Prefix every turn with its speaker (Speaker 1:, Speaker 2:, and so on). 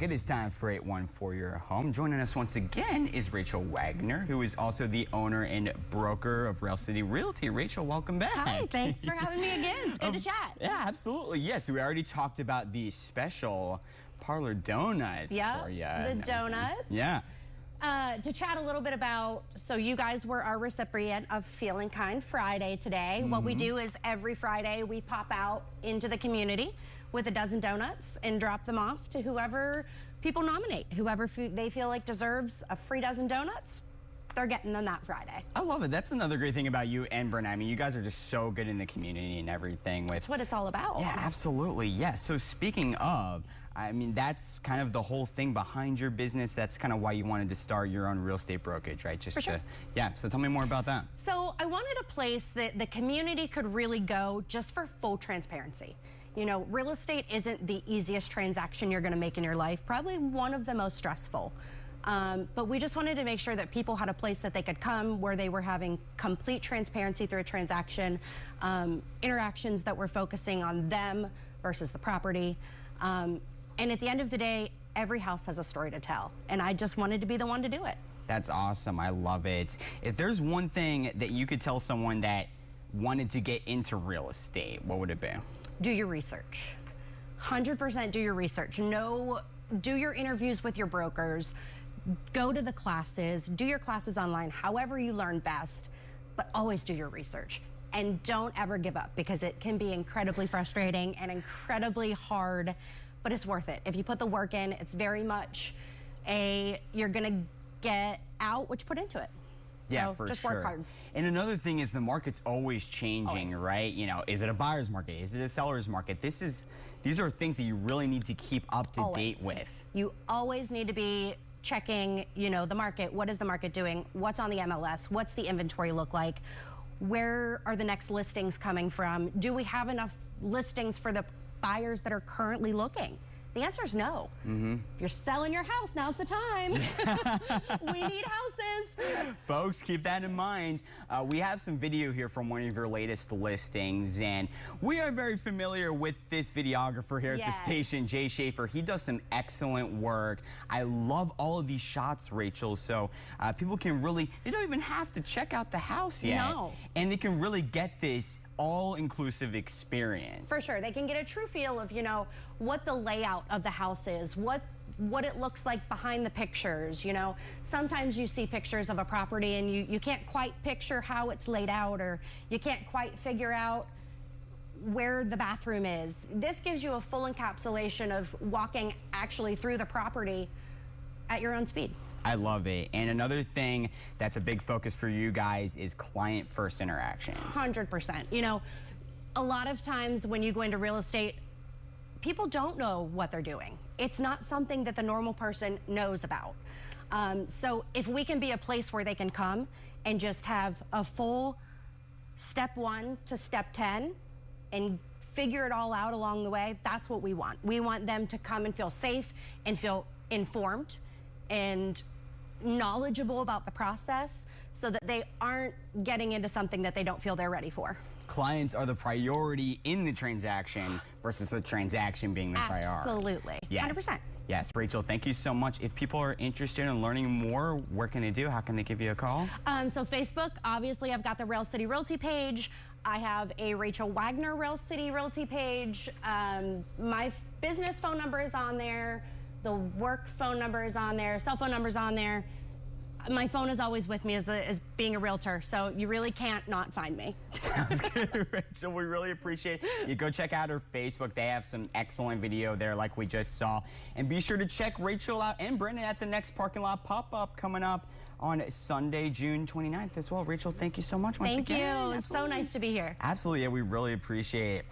Speaker 1: It is time for 814 Your Home. Joining us once again is Rachel Wagner, who is also the owner and broker of Rail City Realty. Rachel, welcome back.
Speaker 2: Hi, thanks for having me again. It's good to chat.
Speaker 1: Yeah, absolutely. Yes, we already talked about the special parlor donuts for you.
Speaker 2: The donuts.
Speaker 1: Yeah.
Speaker 2: To chat a little bit about, so you guys were our recipient of Feeling Kind Friday today. What we do is every Friday we pop out into the community with a dozen donuts and drop them off to whoever people nominate. Whoever they feel like deserves a free dozen donuts, they're getting them that Friday.
Speaker 1: I love it. That's another great thing about you and Brenda. I mean, you guys are just so good in the community and everything.
Speaker 2: That's what it's all about.
Speaker 1: Yeah, absolutely. Yeah. So speaking of, I mean, that's kind of the whole thing behind your business. That's kind of why you wanted to start your own real estate brokerage, right? Just
Speaker 2: For sure.
Speaker 1: Yeah. So tell me more about that.
Speaker 2: So I wanted a place that the community could really go just for full transparency. You know, real estate isn't the easiest transaction you're going to make in your life, probably one of the most stressful. But we just wanted to make sure that people had a place that they could come where they were having complete transparency through a transaction, interactions that were focusing on them versus the property. And at the end of the day, every house has a story to tell. And I just wanted to be the one to do it. That's
Speaker 1: awesome. I love it. If there's one thing that you could tell someone that wanted to get into real estate, what would it be?
Speaker 2: Do your research. 100% do your research. Do your interviews with your brokers. Go to the classes. Do your classes online, however you learn best, but always do your research. And don't ever give up, because it can be incredibly frustrating and incredibly hard, but it's worth it. If you put the work in, it's very much you're gonna get out what you put into it.
Speaker 1: Yeah,
Speaker 2: so
Speaker 1: for
Speaker 2: just
Speaker 1: sure.
Speaker 2: Work hard.
Speaker 1: And another thing is the market's always changing, right? You know, is it a buyer's market? Is it a seller's market? These are things that you really need to keep up to date with.
Speaker 2: You always need to be checking, you know, the market. What is the market doing? What's on the MLS? What's the inventory look like? Where are the next listings coming from? Do we have enough listings for the buyers that are currently looking? The answer is no. If you're selling your house, now's the time. We need houses.
Speaker 1: Folks, keep that in mind. We have some video here from one of your latest listings, and we are very familiar with this videographer here at the station, Jay Schaefer. He does some excellent work. I love all of these shots, Rachel, so people can really, they don't even have to check out the house yet.
Speaker 2: No.
Speaker 1: And they can really get this all-inclusive experience.
Speaker 2: For sure. They can get a true feel of, you know, what the layout of the house is, what it looks like behind the pictures. You know, sometimes you see pictures of a property and you can't quite picture how it's laid out, or you can't quite figure out where the bathroom is. This gives you a full encapsulation of walking actually through the property at your own speed.
Speaker 1: I love it. And another thing that's a big focus for you guys is client-first interactions.
Speaker 2: 100%. You know, a lot of times when you go into real estate, people don't know what they're doing. It's not something that the normal person knows about. So if we can be a place where they can come and just have a full step 1 to step 10 and figure it all out along the way, that's what we want. We want them to come and feel safe and feel informed and knowledgeable about the process, so that they aren't getting into something that they don't feel they're ready for.
Speaker 1: Clients are the priority in the transaction versus the transaction being the priority.
Speaker 2: Absolutely.
Speaker 1: Yes.
Speaker 2: 100%.
Speaker 1: Yes, Rachel, thank you so much. If people are interested in learning more, where can they do? How can they give you a call?
Speaker 2: So Facebook, obviously I've got the Rail City Realty page. I have a Rachel Wagner Rail City Realty page. My business phone number is on there. The work phone number is on there. Cell phone number is on there. My phone is always with me as being a realtor, so you really can't not find me.
Speaker 1: Sounds good, Rachel. We really appreciate it. You go check out her Facebook. They have some excellent video there like we just saw. And be sure to check Rachel out and Brendan at the next parking lot pop-up coming up on Sunday, June 29th as well. Rachel, thank you so much once again.
Speaker 2: Thank you. It's so nice to be here.
Speaker 1: Absolutely. Yeah, we really appreciate it.